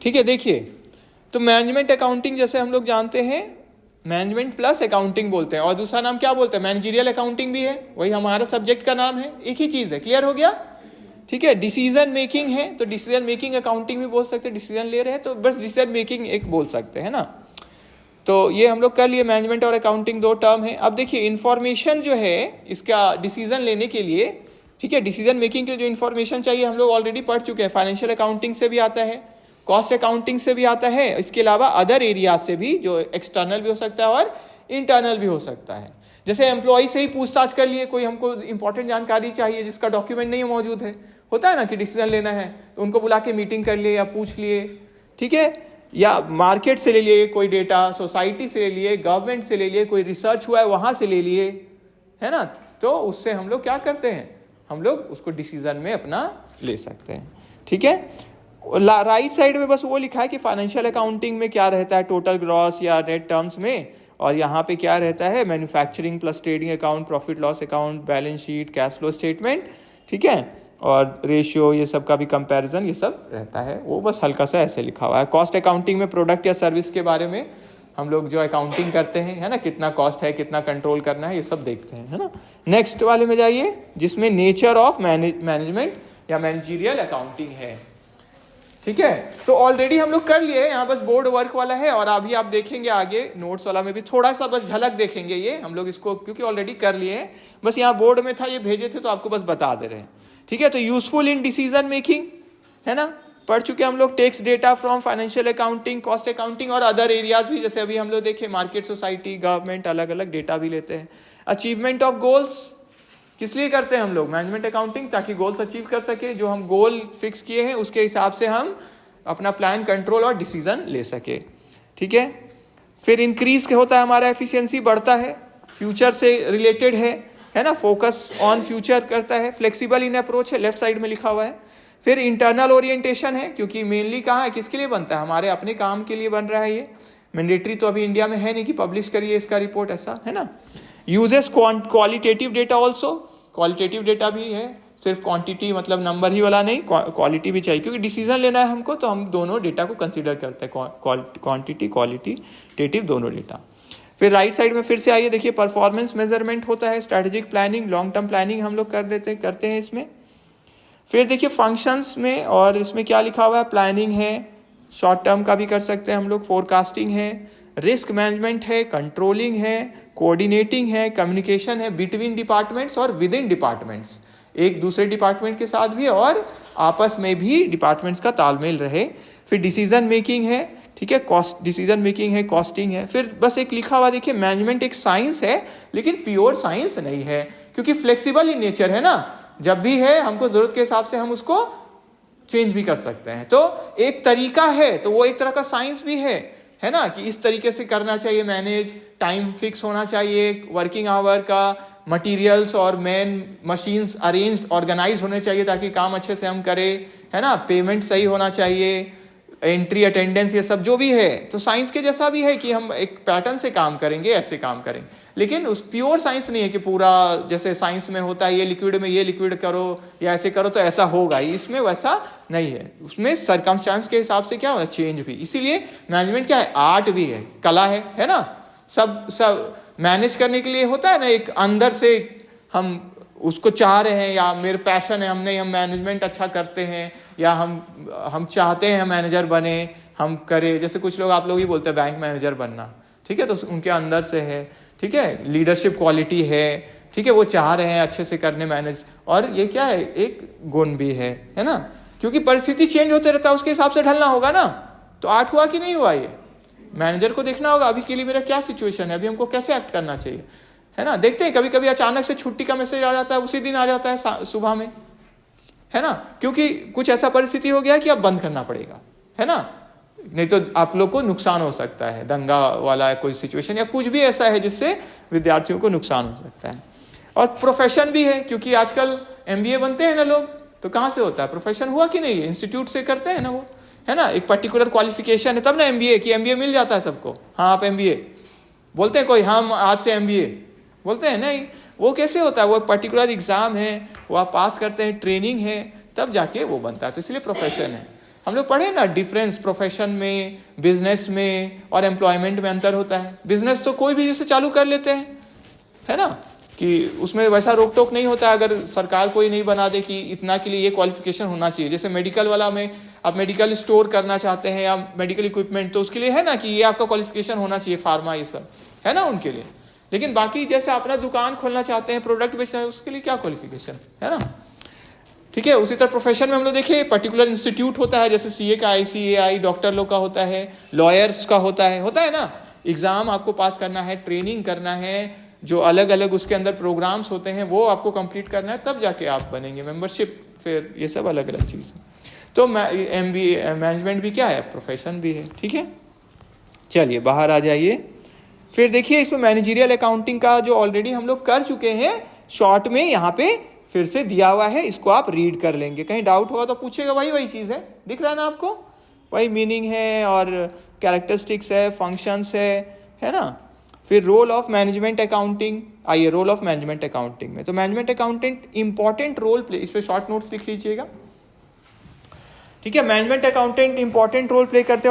ठीक है, देखिए तो मैनेजमेंट अकाउंटिंग जैसे हम लोग जानते हैं मैनेजमेंट प्लस अकाउंटिंग बोलते हैं, और दूसरा नाम क्या बोलते हैं, मैनेजरियल अकाउंटिंग भी है, वही हमारा सब्जेक्ट का नाम है, एक ही चीज है। क्लियर हो गया? ठीक है, डिसीजन मेकिंग है तो डिसीजन मेकिंग अकाउंटिंग भी बोल सकते हैं, डिसीजन ले रहे हैं तो बस डिसीजन मेकिंग एक बोल सकते हैं ना। तो ये हम लोग कर लिए, मैनेजमेंट और अकाउंटिंग दो टर्म है। अब देखिए इंफॉर्मेशन जो है इसका डिसीजन लेने के लिए, ठीक है, डिसीजन मेकिंग के लिए जो इन्फॉर्मेशन चाहिए हम लोग ऑलरेडी पढ़ चुके हैं, फाइनेंशियल अकाउंटिंग से भी आता है, कॉस्ट अकाउंटिंग से भी आता है, इसके अलावा अदर एरिया से भी जो एक्सटर्नल भी हो सकता है और इंटरनल भी हो सकता है। जैसे एम्प्लॉय से ही पूछताछ कर लिए, कोई हमको इंपॉर्टेंट जानकारी चाहिए जिसका डॉक्यूमेंट नहीं मौजूद है, होता है ना कि डिसीजन लेना है तो उनको बुला के मीटिंग कर लिए या पूछ लिए, ठीक है, या मार्केट से ले लिए कोई डेटा, सोसाइटी से ले लिए, गवर्नमेंट से ले लिए, कोई रिसर्च हुआ है वहां से ले लिए, है ना, तो उससे हम लोग क्या करते हैं, हम लोग उसको डिसीजन में अपना ले सकते हैं। ठीक है, राइट साइड में बस वो लिखा है कि फाइनेंशियल अकाउंटिंग में क्या रहता है, टोटल ग्रॉस या नेट टर्म्स में, और यहाँ पे क्या रहता है, manufacturing plus trading account, profit loss account, balance sheet, cash flow statement, ठीक है, और रेशियो, ये सब का भी कंपैरिजन, ये सब रहता है, वो बस हल्का सा ऐसे लिखा हुआ है। कॉस्ट अकाउंटिंग में प्रोडक्ट या सर्विस के बारे में हम लोग जो अकाउंटिंग करते हैं, है ना, कितना कॉस्ट है, कितना कंट्रोल करना है, ये सब देखते हैं, है ना। नेक्स्ट वाले में जाइए जिसमें नेचर ऑफ मैनेजमेंट या मैनेजरियल अकाउंटिंग है। ठीक है, तो ऑलरेडी हम लोग कर लिए, यहाँ बस बोर्ड वर्क वाला है, और अभी आप देखेंगे आगे नोट्स वाला में भी थोड़ा सा बस झलक देखेंगे, ये हम लोग इसको क्योंकि ऑलरेडी कर लिए हैं, बस यहाँ बोर्ड में था, ये भेजे थे तो आपको बस बता दे रहे हैं। ठीक है, तो यूजफुल इन डिसीजन मेकिंग, है ना, पढ़ चुके हम लोग, takes data from financial accounting, cost accounting और अदर एरियाज भी, जैसे अभी हम लोग देखे मार्केट, सोसाइटी, गवर्नमेंट, अलग अलग डेटा भी लेते हैं। अचीवमेंट ऑफ गोल्स किस लिए करते हैं हम लोग मैनेजमेंट अकाउंटिंग, ताकि गोल्स अचीव कर सके, जो हम गोल फिक्स किए हैं उसके हिसाब से हम अपना प्लान, कंट्रोल और डिसीजन ले सके। ठीक है, फिर इंक्रीज होता है हमारा एफिशिएंसी, बढ़ता है, फ्यूचर से रिलेटेड है ना, फोकस ऑन फ्यूचर करता है, फ्लेक्सिबल इन अप्रोच है, लेफ्ट साइड में लिखा हुआ है। फिर इंटरनल ओरिएंटेशन है, क्योंकि मेनली कहाँ है, किसके लिए बनता है, हमारे अपने काम के लिए बन रहा है, ये मैंडेटरी तो अभी इंडिया में है नहीं कि पब्लिश करिए इसका रिपोर्ट, ऐसा है ना। Uses qualitative data also, qualitative data भी है, सिर्फ क्वांटिटी मतलब नंबर ही वाला नहीं, क्वालिटी भी चाहिए, क्योंकि डिसीजन लेना है हमको तो हम दोनों डेटा को कंसीडर करते हैं, क्वांटिटी क्वालिटेटिव दोनों डेटा। फिर राइट साइड में फिर से आइए, देखिए परफॉर्मेंस मेजरमेंट होता है, strategic planning, long term planning हम लोग करते हैं इसमें। फिर देखिए फंक्शंस में, और इसमें क्या लिखा हुआ है, प्लानिंग है, शॉर्ट टर्म का भी कर सकते हैं हम लोग, फोरकास्टिंग है, रिस्क मैनेजमेंट है, कंट्रोलिंग है, कोऑर्डिनेटिंग है, कम्युनिकेशन है बिटवीन डिपार्टमेंट्स और विद इन डिपार्टमेंट्स, एक दूसरे डिपार्टमेंट के साथ भी और आपस में भी डिपार्टमेंट्स का तालमेल रहे। फिर डिसीजन मेकिंग है, ठीक है, कॉस्ट डिसीजन मेकिंग है, कॉस्टिंग है। फिर बस एक लिखा हुआ देखिए, मैनेजमेंट एक साइंस है लेकिन प्योर साइंस नहीं है, क्योंकि फ्लेक्सिबल इन नेचर है ना, जब भी है हमको जरूरत के हिसाब से हम उसको चेंज भी कर सकते हैं। तो एक तरीका है, तो वो एक तरह का साइंस भी है ना, कि इस तरीके से करना चाहिए मैनेज, टाइम फिक्स होना चाहिए, वर्किंग आवर का, मटेरियल्स और मैन मशीन्स अरेंज्ड ऑर्गेनाइज होने चाहिए ताकि काम अच्छे से हम करें, है ना, पेमेंट सही होना चाहिए, एंट्री अटेंडेंस, ये सब जो भी है तो साइंस के जैसा भी है कि हम एक पैटर्न से काम करेंगे, ऐसे काम करेंगे, लेकिन उस प्योर साइंस नहीं है कि पूरा जैसे साइंस में होता है ये लिक्विड में ये लिक्विड करो या ऐसे करो तो ऐसा होगा, इसमें वैसा नहीं है, उसमें सर्कमस्टांस के हिसाब से क्या होगा, चेंज भी। इसीलिए मैनेजमेंट क्या है, आर्ट भी है, कला है ना, सब मैनेज करने के लिए होता है ना, एक अंदर से हम उसको चाह रहे हैं, या मेरे पैशन है, हम मैनेजमेंट अच्छा करते हैं, या हम चाहते हैं हम मैनेजर बने, हम करें, जैसे कुछ लोग, आप लोग ही बोलते हैं बैंक मैनेजर बनना, ठीक है, तो उनके अंदर से है, ठीक है, लीडरशिप क्वालिटी है, ठीक है, वो चाह रहे हैं अच्छे से करने मैनेज, और ये क्या है, एक गुण भी है ना, क्योंकि परिस्थिति चेंज होते रहता है, उसके हिसाब से ढलना होगा ना। तो आर्ट हुआ कि नहीं हुआ, ये मैनेजर को देखना होगा अभी के लिए मेरा क्या सिचुएशन है, अभी हमको कैसे एक्ट करना चाहिए, है ना। देखते हैं कभी कभी अचानक से छुट्टी का मैसेज आ जाता है, उसी दिन आ जाता है सुबह में, है ना, क्योंकि कुछ ऐसा परिस्थिति हो गया कि अब बंद करना पड़ेगा, है ना, नहीं तो आप लोग को नुकसान हो सकता है, दंगा वाला कोई सिचुएशन या कुछ भी ऐसा है जिससे विद्यार्थियों को नुकसान हो सकता है। और प्रोफेशन भी है, क्योंकि आजकल MBA बनते हैं ना लोग, तो कहाँ से होता है, प्रोफेशन हुआ कि नहीं, इंस्टीट्यूट से करते हैं ना वो, है ना, एक पर्टिकुलर क्वालिफिकेशन है तब ना MBA, कि MBA मिल जाता है सबको, हाँ आप MBA बोलते हैं, कोई हम आज से MBA बोलते हैं, नहीं, वो कैसे होता है, वो पर्टिकुलर एग्जाम है, वो आप पास करते हैं, ट्रेनिंग है, तब जाके वो बनता है, तो इसलिए प्रोफेशन है। हम लोग पढ़े ना डिफरेंस प्रोफेशन में, बिजनेस में और एम्प्लॉयमेंट में अंतर होता है। बिजनेस तो कोई भी जैसे चालू कर लेते हैं, है ना, कि उसमें वैसा रोक टोक नहीं होता अगर सरकार कोई नहीं बना दे कि इतना के लिए ये क्वालिफिकेशन होना चाहिए। जैसे मेडिकल वाला में आप मेडिकल स्टोर करना चाहते हैं या मेडिकल इक्विपमेंट, तो उसके लिए है ना कि ये आपका क्वालिफिकेशन होना चाहिए, फार्मा ये सब है ना उनके लिए। लेकिन बाकी जैसे अपना दुकान खोलना चाहते हैं, प्रोडक्ट बेचना है, उसके लिए क्या क्वालिफिकेशन है ना। ठीक है, उसी तरह प्रोफेशन में हम लोग देखिए पर्टिकुलर इंस्टीट्यूट होता है, जैसे सीए का ICAI, डॉक्टर लोग का होता है, लॉयर्स का होता है ना। एग्जाम आपको पास करना है, ट्रेनिंग करना है, जो अलग अलग उसके अंदर प्रोग्राम्स होते हैं वो आपको कंप्लीट करना है, तब जाके आप बनेंगे। मेंबरशिप, फिर ये सब अलग अलग चीज़ है। तो MBA मैनेजमेंट भी क्या है, प्रोफेशन भी है। ठीक है, चलिए बाहर आ जाइए। फिर देखिए इसमें मैनेजरियल अकाउंटिंग का जो ऑलरेडी हम लोग कर चुके हैं, शॉर्ट में यहाँ पे फिर से दिया हुआ है, इसको आप रीड कर लेंगे। कहीं डाउट होगा तो पूछेगा, वही चीज़ है, दिख रहा है ना आपको, वही मीनिंग है और कैरेक्टरिस्टिक्स है, फंक्शंस है ना। फिर रोल ऑफ मैनेजमेंट अकाउंटिंग, आइए रोल ऑफ मैनेजमेंट अकाउंटिंग में, तो management accountant important role play, इस पर शॉर्ट नोट्स लिख लीजिएगा। ठीक है, management accountant important role play करते हैं